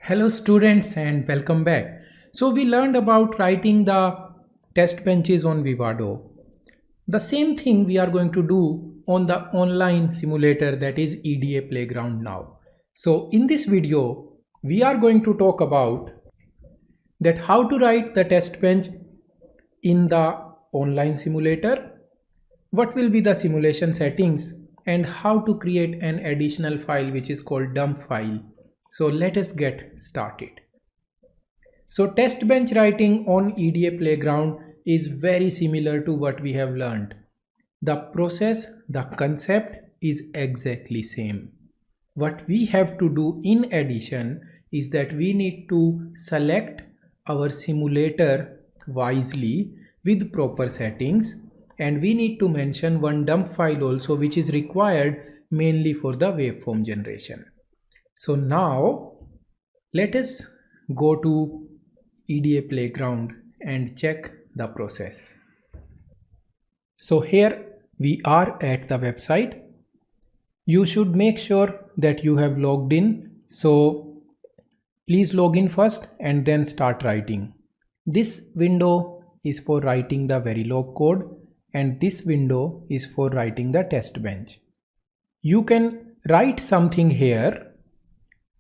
Hello students and welcome back. So we learned about writing the test benches on Vivado. The same thing we are going to do on the online simulator, that is EDA Playground now. So in this video, we are going to talk about that how to write the test bench in the online simulator, what will be the simulation settings, and how to create an additional file which is called dump file. So let us get started. So test bench writing on EDA Playground is very similar to what we have learned. The process, the concept is exactly same. What we have to do in addition is that we need to select our simulator wisely with proper settings, and we need to mention one dump file also, which is required mainly for the waveform generation. So now let us go to EDA Playground and check the process. So here we are at the website. You should make sure that you have logged in. So please log in first and then start writing. This window is for writing the Verilog code, and this window is for writing the test bench. You can write something here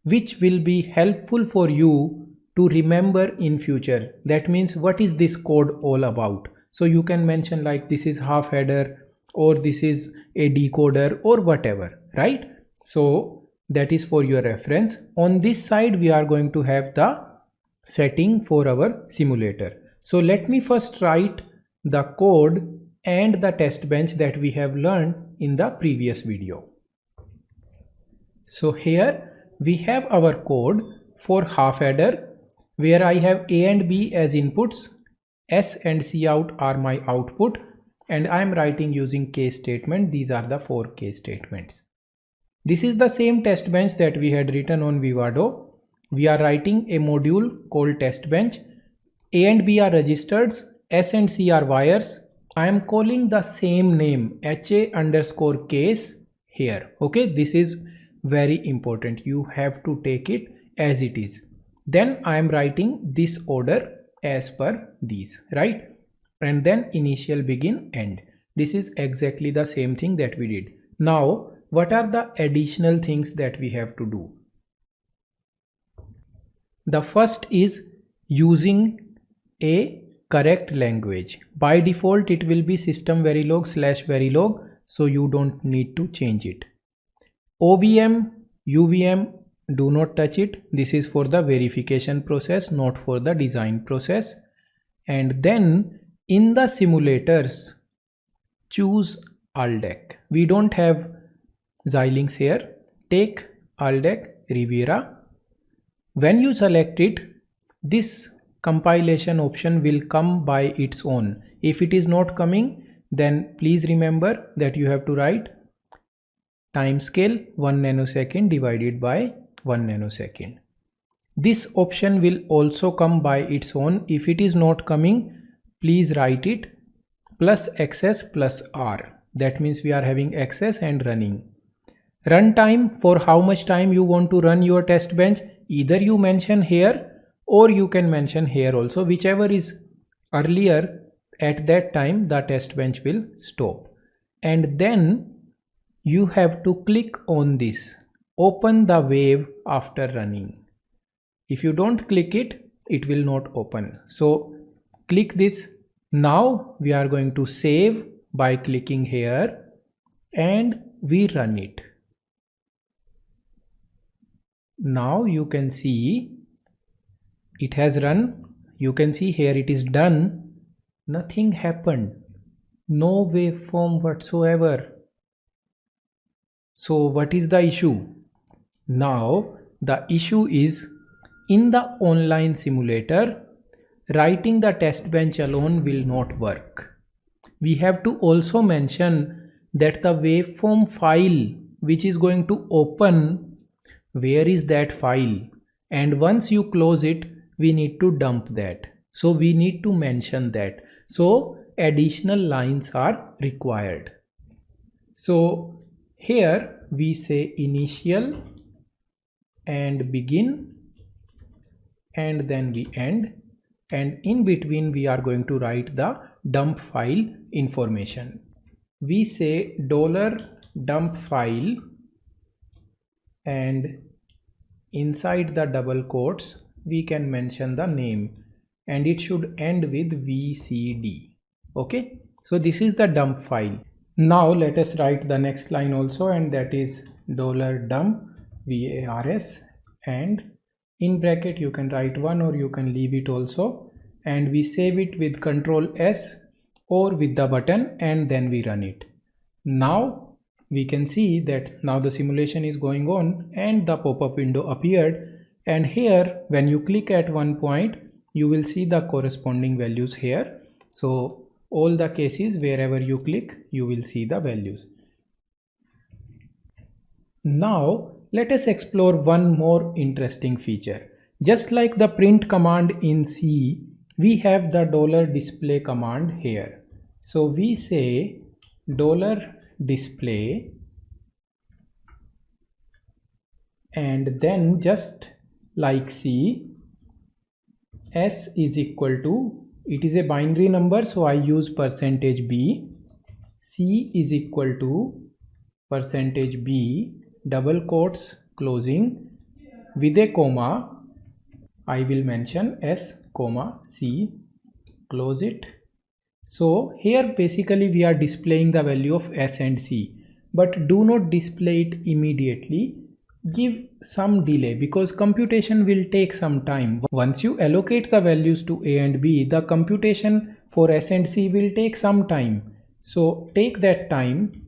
which will be helpful for you to remember in future. That means, what is this code all about? So you can mention like this is half header, or this is a decoder, or whatever, right? So that is for your reference. On this side we are going to have the setting for our simulator. So let me first write the code and the test bench that we have learned in the previous video. So here we have our code for half adder, where I have A and B as inputs, S and C out are my output, and I am writing using case statement. These are the 4 case statements. This is the same test bench that we had written on Vivado. We are writing a module called test bench. A and B are registers, S and C are wires. I am calling the same name, HA_case here. Okay, this is very important. You have to take it as it is. Then I am writing this order as per these, right? And then initial, begin, end. This is exactly the same thing that we did. Now what are the additional things that we have to do? The first is using a correct language. By default it will be system Verilog/Verilog, so you don't need to change it. OVM, UVM, do not touch it. This is for the verification process, not for the design process. And then in the simulators, choose Aldec. We don't have Xilinx here. Take Aldec Riviera. When you select it, this compilation option will come by its own. If it is not coming, then please remember that you have to write timescale 1 nanosecond divided by 1 nanosecond. This option will also come by its own. If it is not coming, please write it plus access plus R. That means we are having access and running. Runtime, for how much time you want to run your test bench, either you mention here or you can mention here also, whichever is earlier. At that time the test bench will stop, and then you have to click on this, open the wave after running. If you don't click it, it will not open. So click this. Now we are going to save by clicking here, and we run it. Now you can see it has run. You can see here it is done. Nothing happened, no waveform whatsoever. So what is the issue? Now the issue is, in the online simulator, writing the test bench alone will not work. We have to also mention that the waveform file which is going to open, where is that file? And once you close it, we need to dump that. So we need to mention that. So additional lines are required. So here we say initial and begin and then we end, and in between we are going to write the dump file information. We say $dump file, and inside the double quotes we can mention the name, and it should end with VCD. Okay, so this is the dump file. Now let us write the next line also, and that is $dump VARS, and in bracket you can write 1 or you can leave it also, and we save it with Ctrl S or with the button, and then we run it. Now we can see that now the simulation is going on and the pop-up window appeared, and here when you click at one point you will see the corresponding values here. So all the cases wherever you click you will see the values. Now let us explore one more interesting feature. Just like the print command in C, we have the $display command here. So we say $display, and then just like C, S is equal to, it is a binary number so I use %B, C is equal to %B, double quotes closing, with a comma I will mention S, C, close it. So here basically we are displaying the value of S and C, but do not display it immediately. Give some delay because computation will take some time. Once you allocate the values to A and B, the computation for S and C will take some time. So take that time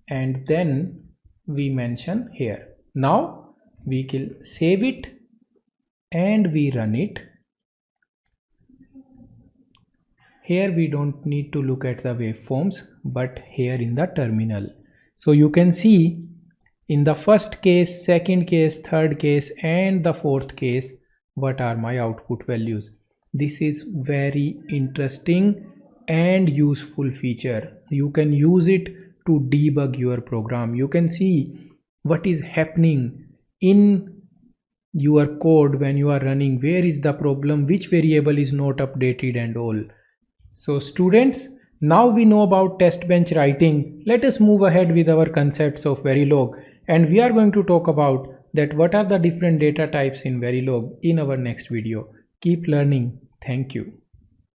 and then we mention here. Now we will save it and we run it. Here we don't need to look at the waveforms, but here in the terminal. So you can see in the first case, second case, third case and the fourth case what are my output values. This is very interesting and useful feature. You can use it to debug your program. You can see what is happening in your code when you are running, where is the problem, which variable is not updated and all. So students, now we know about test bench writing. Let us move ahead with our concepts of Verilog, and we are going to talk about that what are the different data types in Verilog in our next video. Keep learning. Thank you.